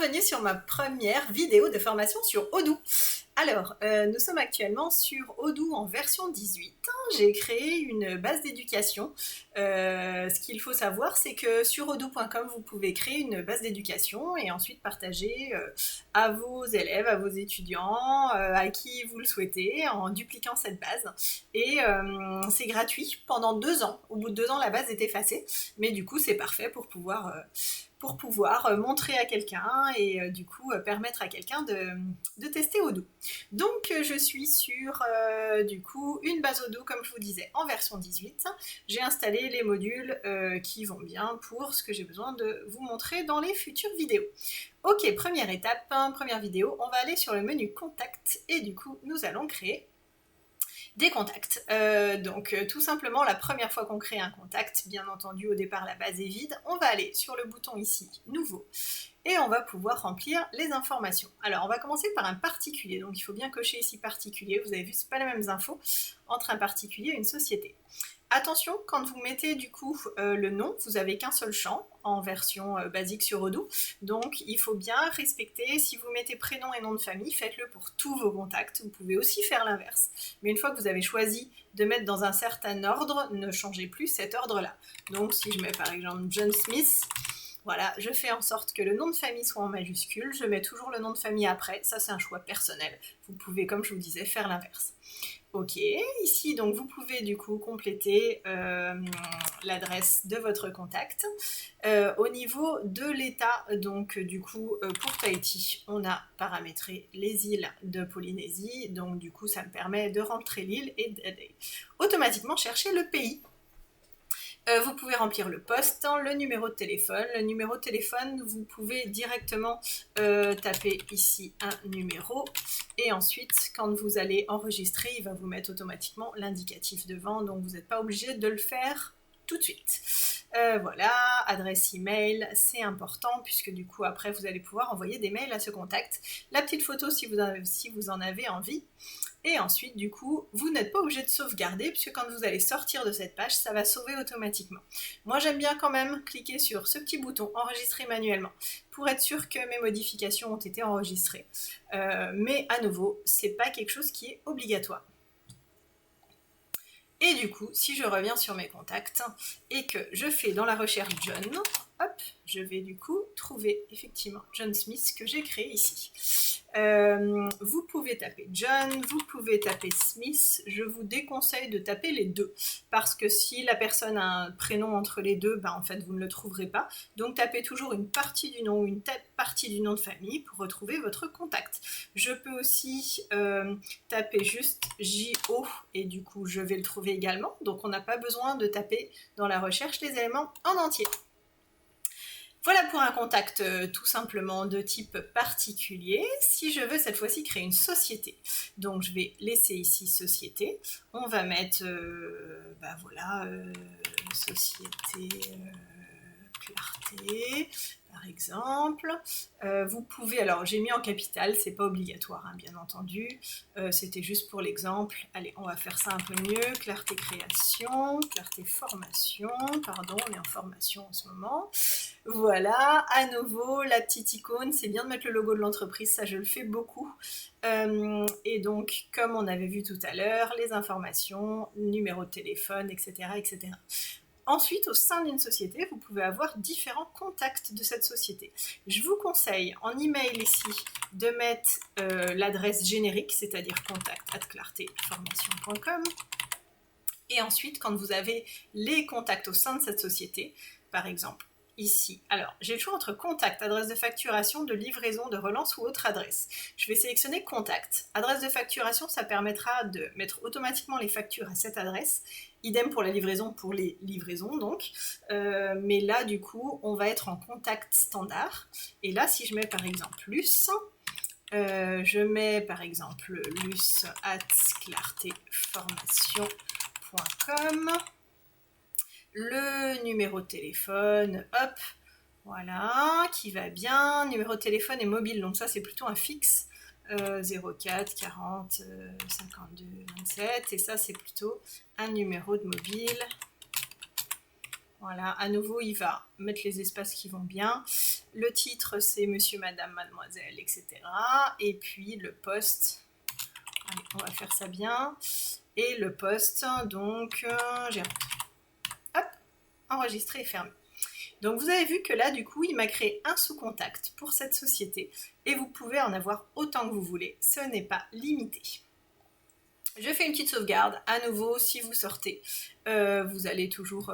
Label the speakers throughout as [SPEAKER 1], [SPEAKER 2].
[SPEAKER 1] bienvenue sur ma première vidéo de formation sur Odoo. Alors, nous sommes actuellement sur Odoo en version 18. J'ai créé une base d'éducation. Ce qu'il faut savoir, c'est que sur odoo.com, vous pouvez créer une base d'éducation et ensuite partager à vos élèves, à vos étudiants, à qui vous le souhaitez, en dupliquant cette base. Et c'est gratuit pendant 2 ans. Au bout de 2 ans, la base est effacée. Mais du coup, c'est parfait pour pouvoir montrer à quelqu'un et du coup permettre à quelqu'un de tester Odoo. Donc je suis sur du coup une base Odoo comme je vous disais en version 18. J'ai installé les modules qui vont bien pour ce que j'ai besoin de vous montrer dans les futures vidéos. Ok, première étape, première vidéo, on va aller sur le menu contact et du coup nous allons créer des contacts. Donc tout simplement, la première fois qu'on crée un contact, bien entendu au départ la base est vide, on va aller sur le bouton ici, nouveau, et on va pouvoir remplir les informations. Alors on va commencer par un particulier, donc il faut bien cocher ici particulier, vous avez vu c'est pas les mêmes infos entre un particulier et une société. Attention, quand vous mettez du coup le nom, vous n'avez qu'un seul champ en version basique sur Odoo, donc il faut bien respecter, si vous mettez prénom et nom de famille, faites-le pour tous vos contacts, vous pouvez aussi faire l'inverse, mais une fois que vous avez choisi de mettre dans un certain ordre, ne changez plus cet ordre-là. Donc si je mets par exemple John Smith, voilà, je fais en sorte que le nom de famille soit en majuscule, je mets toujours le nom de famille après, ça c'est un choix personnel, vous pouvez comme je vous disais faire l'inverse. Ok, ici donc vous pouvez du coup compléter l'adresse de votre contact. Au niveau de l'état, donc du coup pour Tahiti, on a paramétré les îles de Polynésie, donc du coup ça me permet de rentrer l'île et d'aller automatiquement chercher le pays. Vous pouvez remplir le poste, le numéro de téléphone. Le numéro de téléphone, vous pouvez directement taper ici un numéro. Et ensuite, quand vous allez enregistrer, il va vous mettre automatiquement l'indicatif devant. Donc, vous n'êtes pas obligé de le faire tout de suite. Voilà, adresse email, c'est important puisque du coup, après, vous allez pouvoir envoyer des mails à ce contact. La petite photo si vous en avez envie. Et ensuite, du coup, vous n'êtes pas obligé de sauvegarder puisque quand vous allez sortir de cette page, ça va sauver automatiquement. Moi, j'aime bien quand même cliquer sur ce petit bouton « Enregistrer manuellement » pour être sûr que mes modifications ont été enregistrées. Mais à nouveau, c'est pas quelque chose qui est obligatoire. Et du coup, si je reviens sur mes contacts et que je fais dans la recherche John, hop, je vais du coup trouver effectivement John Smith que j'ai créé ici. Vous pouvez taper John, vous pouvez taper Smith, je vous déconseille de taper les deux parce que si la personne a un prénom entre les deux, en fait vous ne le trouverez pas, donc tapez toujours une partie du nom ou une partie du nom de famille pour retrouver votre contact. Je peux aussi taper juste JO et du coup je vais le trouver également, donc on n'a pas besoin de taper dans la recherche les éléments en entier. Voilà pour un contact tout simplement de type particulier. Si je veux cette fois-ci créer une société, donc je vais laisser ici société. On va mettre, voilà, société Clarté, par exemple. Vous pouvez, alors j'ai mis en capital, c'est pas obligatoire, hein, bien entendu. C'était juste pour l'exemple. Allez, on va faire ça un peu mieux. Clarté création, Clarté formation, pardon, on est en formation en ce moment. Voilà, à nouveau, la petite icône, c'est bien de mettre le logo de l'entreprise, ça je le fais beaucoup. Et donc, comme on avait vu tout à l'heure, les informations, numéro de téléphone, etc., etc. Ensuite, au sein d'une société, vous pouvez avoir différents contacts de cette société. Je vous conseille en email ici de mettre l'adresse générique, c'est-à-dire contact@clartéformation.com. Et ensuite, quand vous avez les contacts au sein de cette société, par exemple, ici. Alors, j'ai le choix entre contact, adresse de facturation, de livraison, de relance ou autre adresse. Je vais sélectionner contact. Adresse de facturation, ça permettra de mettre automatiquement les factures à cette adresse. Idem pour la livraison, pour les livraisons donc. Mais là, du coup, on va être en contact standard. Et là, si je mets par exemple Luce, je mets par exemple luce@clartéformation.com. Le numéro de téléphone, hop, voilà, qui va bien. Numéro de téléphone et mobile, donc ça c'est plutôt un fixe. 04 40 52 27 et ça c'est plutôt un numéro de mobile Voilà, à nouveau, il va mettre les espaces qui vont bien. Le titre, c'est Monsieur, Madame, Mademoiselle, etc. Et puis le poste, allez, on va faire ça bien. Et le poste, donc, j'ai hop, enregistré et fermé. Donc vous avez vu que là, du coup, il m'a créé un sous-contact pour cette société. Et vous pouvez en avoir autant que vous voulez. Ce n'est pas limité. Je fais une petite sauvegarde. À nouveau, si vous sortez, vous allez toujours...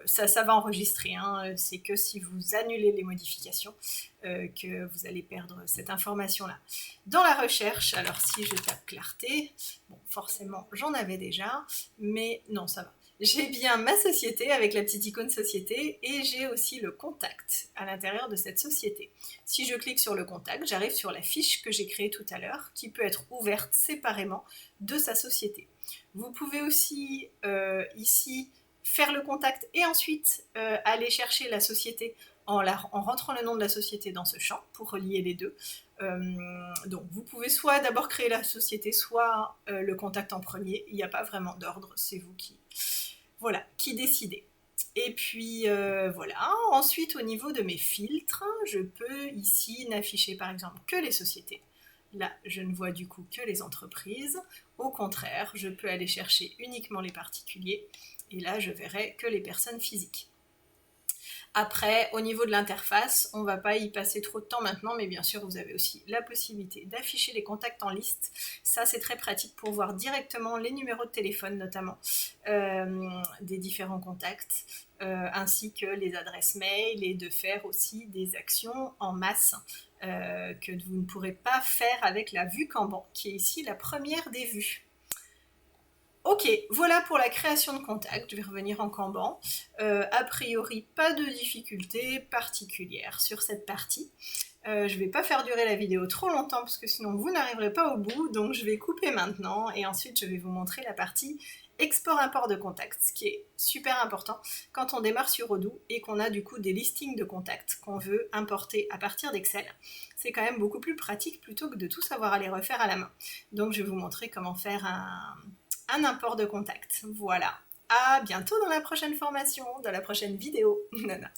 [SPEAKER 1] ça va enregistrer. Hein. C'est que si vous annulez les modifications que vous allez perdre cette information-là. Dans la recherche, alors si je tape clarté, bon, forcément, j'en avais déjà, mais non, ça va. J'ai bien ma société avec la petite icône société et j'ai aussi le contact à l'intérieur de cette société. Si je clique sur le contact, j'arrive sur la fiche que j'ai créée tout à l'heure qui peut être ouverte séparément de sa société. Vous pouvez aussi ici faire le contact et ensuite aller chercher la société en rentrant le nom de la société dans ce champ pour relier les deux. Donc vous pouvez soit d'abord créer la société, soit le contact en premier. Il n'y a pas vraiment d'ordre, c'est vous qui décidez. Et puis voilà, ensuite au niveau de mes filtres, je peux ici n'afficher par exemple que les sociétés. Là, je ne vois du coup que les entreprises. Au contraire, je peux aller chercher uniquement les particuliers. Et là, je verrai que les personnes physiques. Après, au niveau de l'interface, on ne va pas y passer trop de temps maintenant, mais bien sûr, vous avez aussi la possibilité d'afficher les contacts en liste. Ça, c'est très pratique pour voir directement les numéros de téléphone, notamment, des différents contacts, ainsi que les adresses mail et de faire aussi des actions en masse que vous ne pourrez pas faire avec la vue Kanban, qui est ici la première des vues. Ok, voilà pour la création de contact. Je vais revenir en Kanban. A priori, pas de difficulté particulière sur cette partie. Je ne vais pas faire durer la vidéo trop longtemps parce que sinon vous n'arriverez pas au bout. Donc je vais couper maintenant et ensuite je vais vous montrer la partie export-import de contacts, ce qui est super important quand on démarre sur Odoo et qu'on a du coup des listings de contacts qu'on veut importer à partir d'Excel. C'est quand même beaucoup plus pratique plutôt que de tout savoir à les refaire à la main. Donc je vais vous montrer comment faire un import de contact. Voilà. À bientôt dans la prochaine formation, dans la prochaine vidéo. Nana.